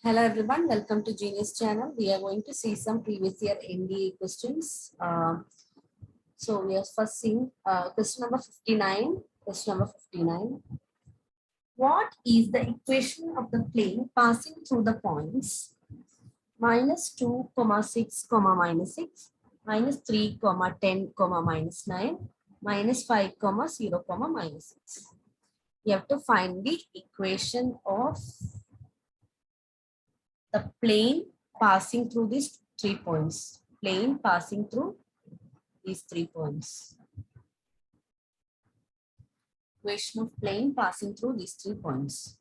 Hello everyone, welcome to Genius channel. We are going to see some previous year NDA questions. So we are first seeing question number 59. Question number 59. What is the equation of the plane passing through the points -2, 6, minus 6, -3, 10, minus 9, -5, 0, minus 6. You have to find the equation of the plane passing through these 3 points. Plane passing through these 3 points. Equation of plane passing through these 3 points.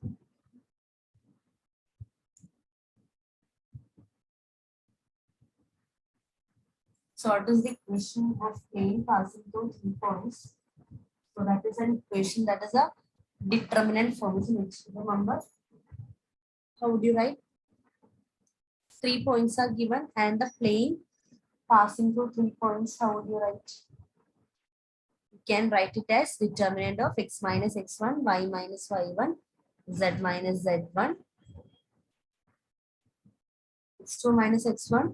So what is the equation of plane passing through 3 points? So that is an equation that is a determinant form. Remember, how would you write? 3 points are given and the plane passing through 3 points. How would you write? You can write it as determinant of x minus x1, y minus y1, z minus z1, x2 minus x1,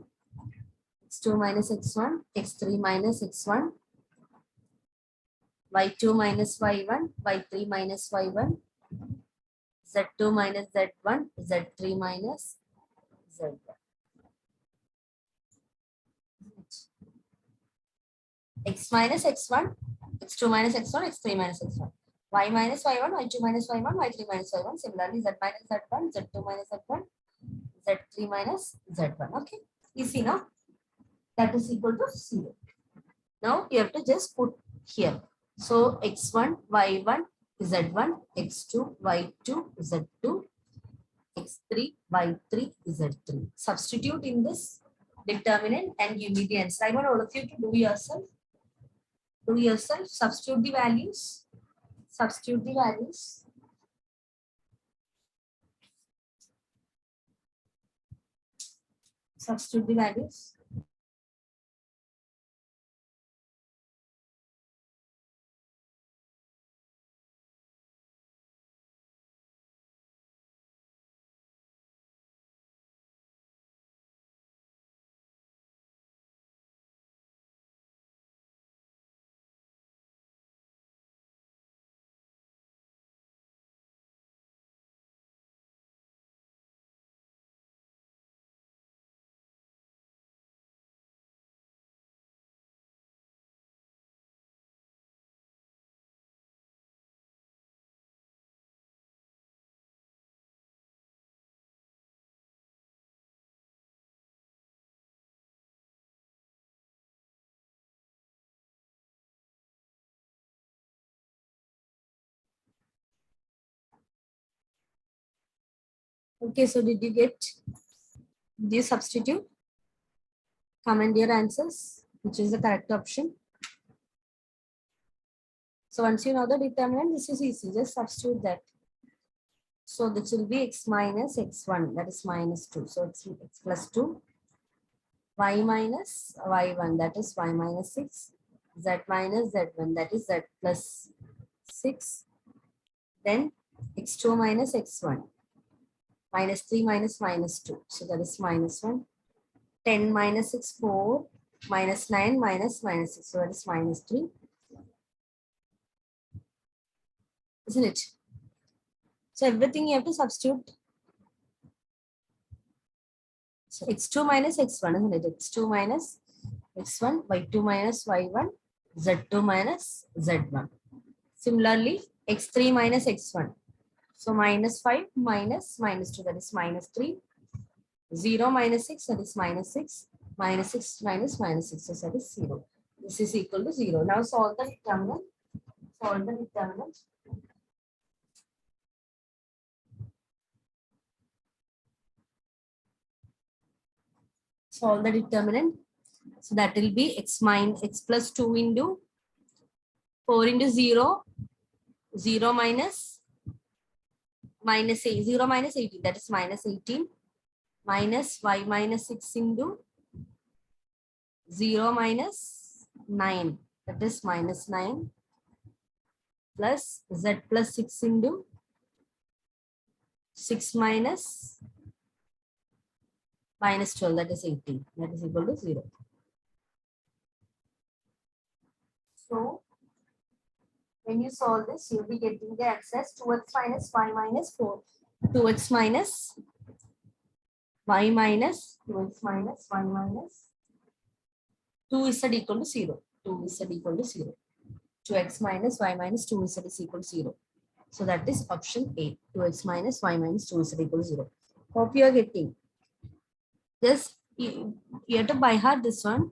x2 minus x1, x3 minus x1, y2 minus y1, y3 minus y1, z2 minus z1, z3 minus z1. X minus x1, x2 minus x1, x3 minus x1. Y minus y1, y2 minus y1, y3 minus y1. Similarly, z minus z1, z2 minus z1, z3 minus z1. Okay, easy now. That is equal to 0. Now you have to just put here. So x1, y1, z1, x2, y2, z2, x3, y3, z3. Substitute in this determinant and give me the answer. I want all of you to do yourself. Do yourself. Substitute the values. Substitute the values. Substitute the values. Okay, so did you substitute? Comment your answers, which is the correct option. So once you know the determinant, this is easy. Just substitute that. So this will be x minus x1, that is minus 2. So it's x plus 2. Y minus y1, that is y minus 6. Z minus z1, that is z plus 6. Then x2 minus x1. Minus 3 minus minus 2. So that is minus 1. 10 minus 6, 4. Minus 9 minus minus 6. So that is minus 3. Isn't it? So everything you have to substitute. So x2 minus x1, isn't it? x2 minus x1, y2 minus y1, z2 minus z1. Similarly, x3 minus x1. So minus 5 minus minus 2, that is minus 3. 0 minus 6, that is minus 6. Minus 6 minus minus 6, so that is 0. This is equal to 0. Now solve the determinant. Solve the determinant. Solve the determinant. So that will be x plus 2 into 4 into 0. 0 minus minus 8. 0 minus 18. That is minus 18. Minus y minus 6 into 0 minus 9. That is minus 9. Plus z plus 6 into 6 minus minus 12, that is 18. That is equal to 0. So when you solve this, you'll be getting the answers 2x minus y minus 4. 2x minus y minus 2x minus y minus 2z equal to 0. 2z equal to 0. 2x minus y minus 2z is equal to 0. So that is option A. 2x minus y minus 2z equal to 0. Hope you are getting. Just you have to by heart this one.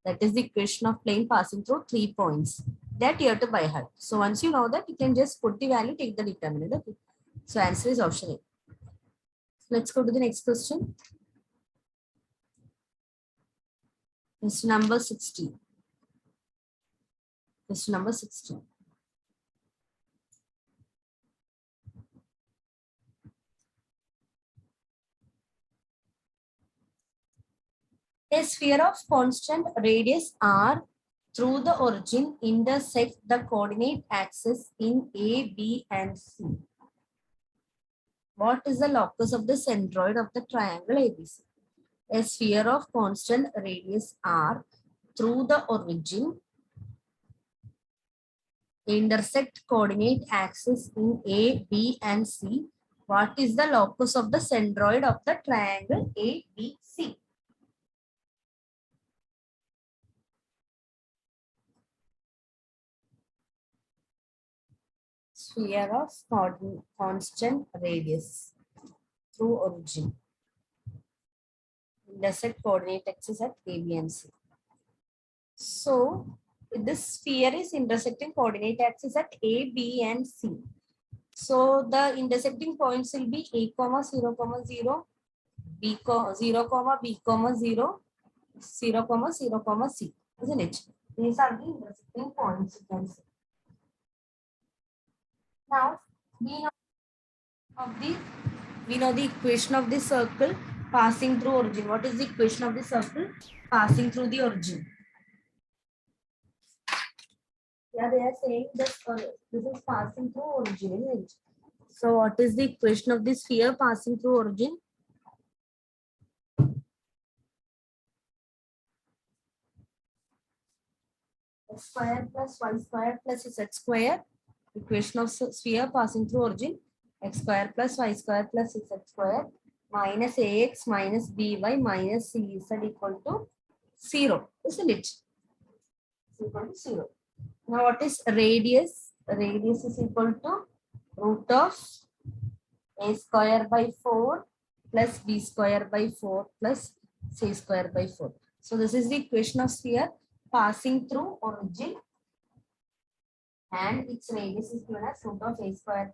That is the equation of plane passing through 3 points. That you have to by heart. So once you know that, you can just put the value, take the determinant. Okay. So answer is option A. Let's go to the next question. Question number 60. Question number 60. A sphere of constant radius r through the origin intersect the coordinate axis in A, B, and C. What is the locus of the centroid of the triangle ABC? A sphere of constant radius r through the origin intersect coordinate axis in A, B, and C. What is the locus of the centroid of the triangle ABC? Sphere of constant radius through origin. Intersect coordinate axis at A, B, and C. So this sphere is intersecting coordinate axis at A, B, and C. So the intersecting points will be A, 0, 0, B, 0, B, 0, 0, 0, C, isn't it? These are the intersecting points you can see. Now we know the equation of the circle passing through origin. What is the equation of the circle passing through the origin? Yeah, they are saying that this is passing through origin, isn't it? So what is the equation of the sphere passing through origin? X square plus y square plus z square. Equation of sphere passing through origin. X square plus y square plus z square minus ax minus by minus cz equal to 0, isn't it? Equal to 0. Now what is radius? Radius is equal to root of a square by 4 plus b square by 4 plus c square by 4. So this is the equation of sphere passing through origin, and its radius is given as root of a square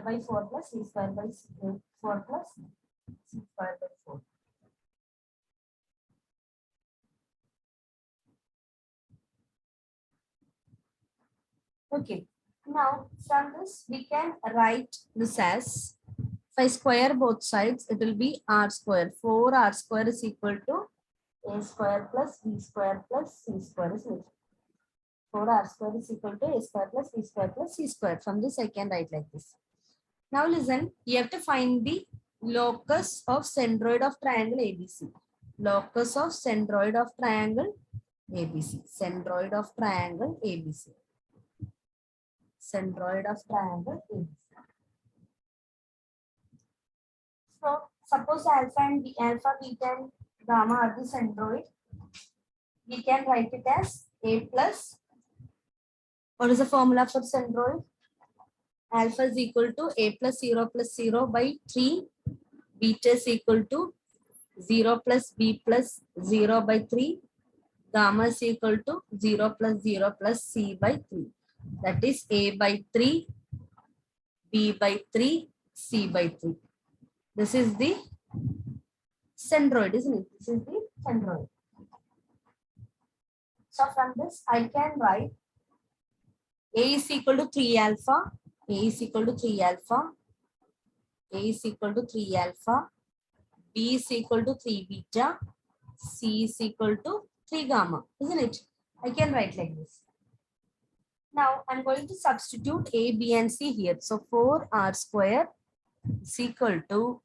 by 4 plus c square by 4 plus c square by 4. Okay. Now from this we can write this as, if I square both sides, it will be r square. 4r square is equal to a square plus b square plus c square, is it? 4r square is equal to a square plus b square plus c square. From this I can write like this. Now listen, you have to find the locus of centroid of triangle ABC. Locus of centroid of triangle ABC. Centroid of triangle ABC. Centroid of triangle ABC. So suppose alpha and alpha, beta, and gamma are the centroid. We can write it as A plus. What is the formula for centroid? Alpha is equal to A plus 0 by 3. Beta is equal to 0 plus B plus 0 by 3. Gamma is equal to 0 plus C by 3. That is A by 3, B by 3, C by 3. This is the centroid, isn't it? This is the centroid. So from this, I can write A is equal to 3 alpha, A is equal to 3 alpha, A is equal to 3 alpha, B is equal to 3 beta, C is equal to 3 gamma, isn't it? I can write like this. Now I'm going to substitute A, B, and C here. So 4r square is equal to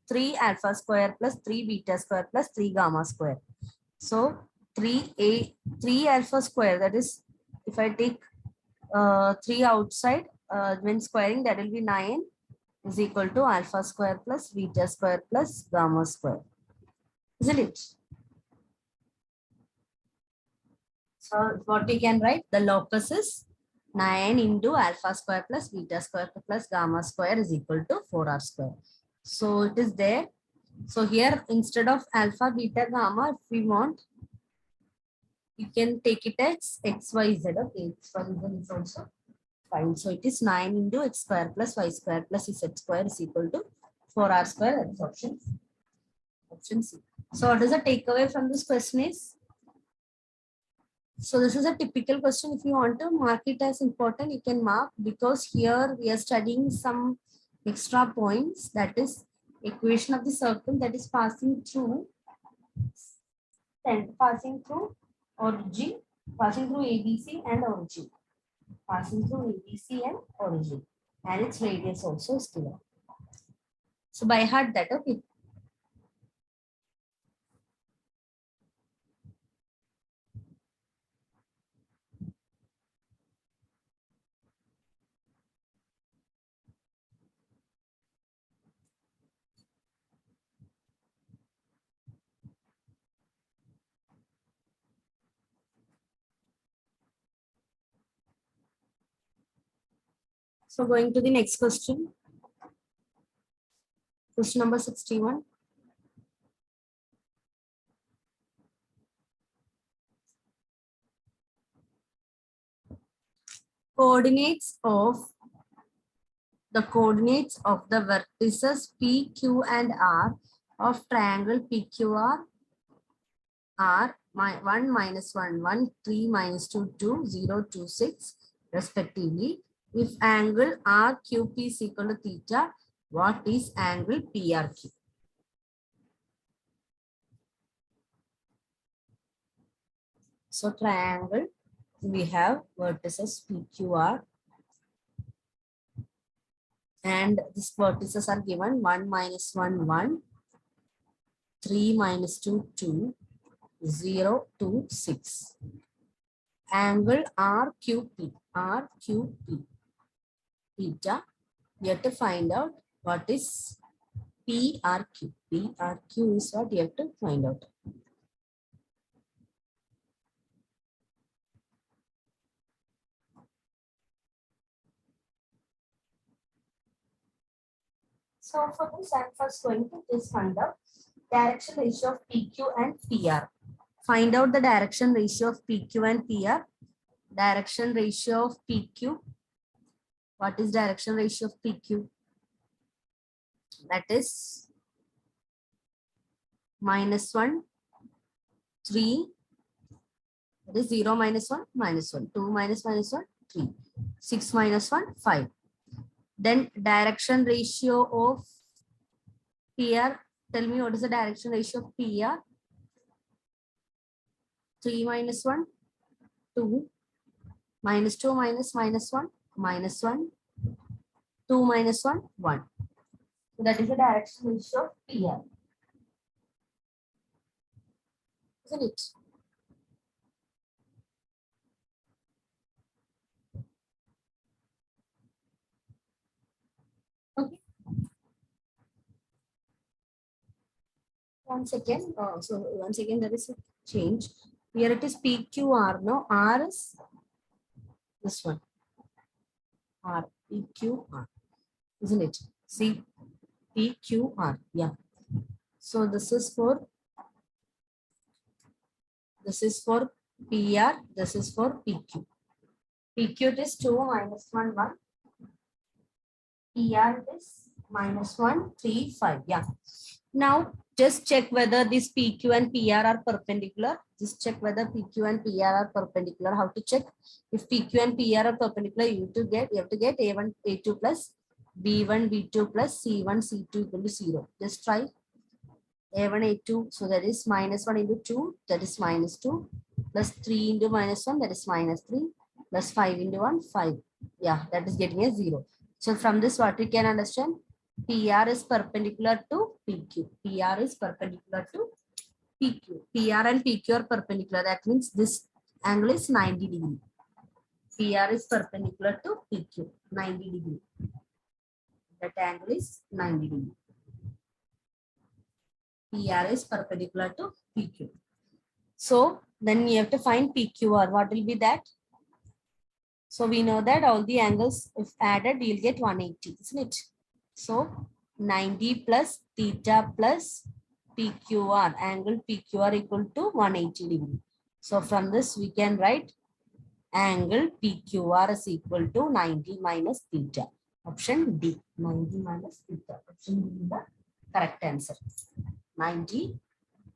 3 alpha square plus 3 beta square plus 3 gamma square. So 3 alpha square, that is, if I take 3 outside, when squaring, that will be 9 is equal to alpha square plus beta square plus gamma square. Isn't it? So what we can write, the locus is 9 into alpha square plus beta square plus gamma square is equal to 4r square. So it is there. So here, instead of alpha, beta, gamma, if we want, you can take it as x, y, z. Okay, x, y, z is also fine. So it is 9 into x square plus y square plus z square is equal to 4r square. That is option C. So what is the takeaway from this question is? So this is a typical question. If you want to mark it as important, you can mark, because here we are studying some extra points, that is equation of the circle that is passing through origin, passing through ABC and origin, passing through ABC and origin, and its radius also is given. So by heart that, okay. So going to the next question. Question number 61. Coordinates of the vertices P, Q, and R of triangle PQR are 1, -1, 1, 3, -2, 2, 0, 2, 6 respectively. If angle RQP is equal to theta, what is angle PRQ? So triangle, we have vertices PQR, and these vertices are given 1, -1, 1, 3, -2, 2, 0, 2, 6. Angle RQP, theta, we have to find out what is PRQ. PRQ is what you have to find out. So for this, I'm first going to just find out direction ratio of PQ and PR. Find out the direction ratio of PQ and PR. Direction ratio of PQ. What is direction ratio of PQ? That is -1, 3. That is 0, -1, -1. 2, -1, 3. 6, -1, 5. Then direction ratio of PR. Tell me what is the direction ratio of PR? 3, -1, 2. -2, -1, -1. 2, -1, 1. So that is the direction ratio of PR. Isn't it? Okay. Once again, there is a change. Here it is PQR. No, R is this one. R, PQR. Isn't it? See, PQR. Yeah. So this is for PR. This is for PQ. PQ is 2, -1, 1. PR is -1, 3, 5. Yeah. Now just check whether this PQ and PR are perpendicular. Just check whether PQ and PR are perpendicular. How to check? If PQ and PR are perpendicular, you have to get A1, A2 plus B1, B2 plus C1, C2 equal to 0. Just try A1, A2. So that is -1 into 2, that is -2, plus 3 into -1, that is -3, plus 5 into 1, 5. Yeah, that is getting a 0. So from this, what we can understand, PR is perpendicular to PQ. PR is perpendicular to PQ. PR and PQ are perpendicular. That means this angle is 90 degree. PR is perpendicular to PQ, 90 degree. That angle is 90 degree. PR is perpendicular to PQ. So then you have to find PQR. What will be that? So we know that all the angles, if added, you'll get 180, isn't it? So 90 plus theta plus PQR, angle PQR equal to 180 degree. So from this we can write angle PQR is equal to 90 minus theta. Option D, 90 minus theta. Option D is the correct answer. 90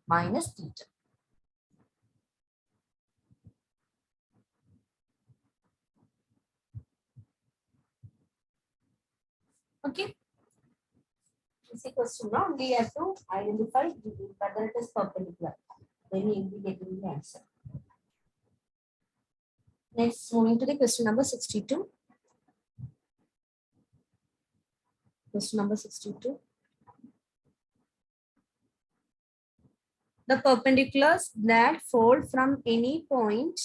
minus theta. Okay. This question now we have to identify whether it is perpendicular. Then we will be getting the answer. Next, moving to the question number 62. Question number 62. The perpendiculars that fold from any point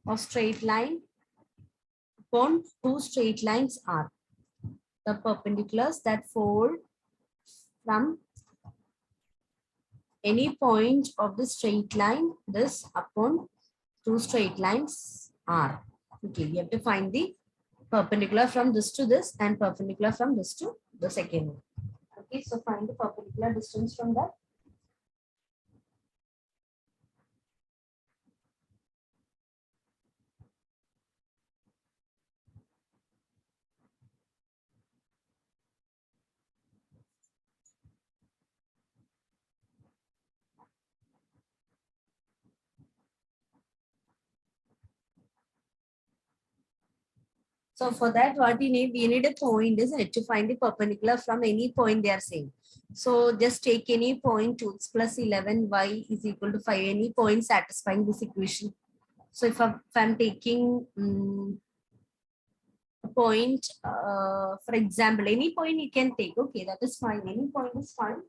of straight line upon two straight lines are. The perpendiculars that fold from any point of the straight line this upon two straight lines are. Okay, you have to find the perpendicular from this to this and perpendicular from this to the second one. Okay, so find the perpendicular distance from that. So for that, what we need a point, isn't it? To find the perpendicular from any point they are saying. So just take any point, 2x plus 11y is equal to 5, any point satisfying this equation. So if I'm taking a point, for example, any point you can take, okay, that is fine. Any point is fine.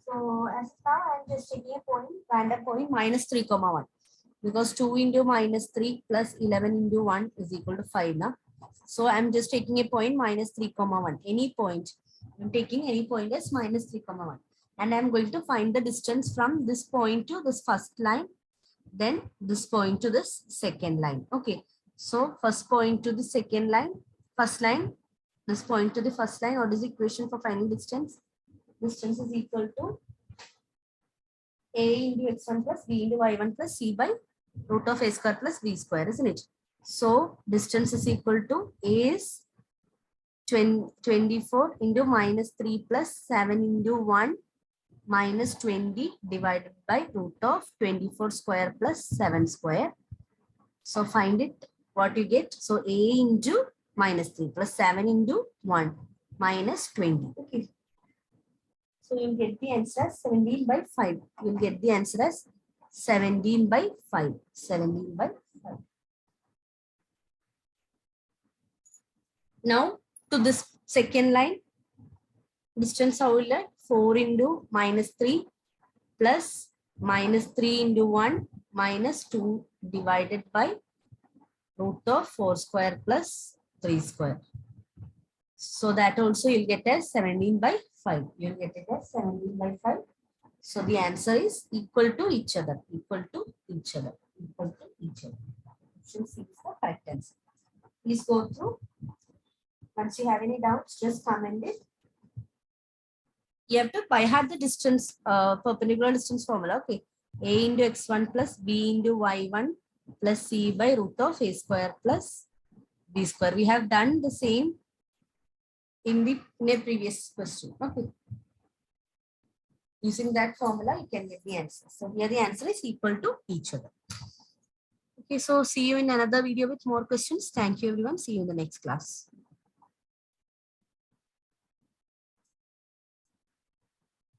So as now I'm just taking a point, random point, minus 3, 1. Because 2 into minus 3 plus 11 into 1 is equal to 5 now. So I'm just taking a point minus 3, 1. Any point. I'm taking any point as minus 3, 1. And I'm going to find the distance from this point to this first line. Then this point to this second line. Okay. So first point to the second line. First line. This point to the first line. What is the equation for finding distance? Distance is equal to a into x1 plus b into y1 plus c by root of a square plus b square, isn't it? So distance is equal to a is 24 into minus 3 plus 7 into 1 minus 20 divided by root of 24 square plus 7 square. So find it, what you get. So a into minus 3 plus 7 into 1 minus 20. Okay. So you'll get the answer as 17 by 5. You'll get the answer as 17 by 5. 17 by 5. Now to this second line, distance how will it? 4 into minus 3 plus minus 3 into 1 minus 2 divided by root of 4 square plus 3 square. So that also you'll get as 17 by 5. You'll get it as 17 by 5. So the answer is equal to each other. Equal to each other. Equal to each other. Option C is the correct answer. Please go through. Once you have any doubts, just comment it. You have to by heart the distance, perpendicular distance formula. Okay. A into x1 plus b into y1 plus c by root of a square plus b square. We have done the same in a previous question. Okay. Using that formula, you can get the answer. So here the answer is equal to each other. Okay, so see you in another video with more questions. Thank you everyone. See you in the next class.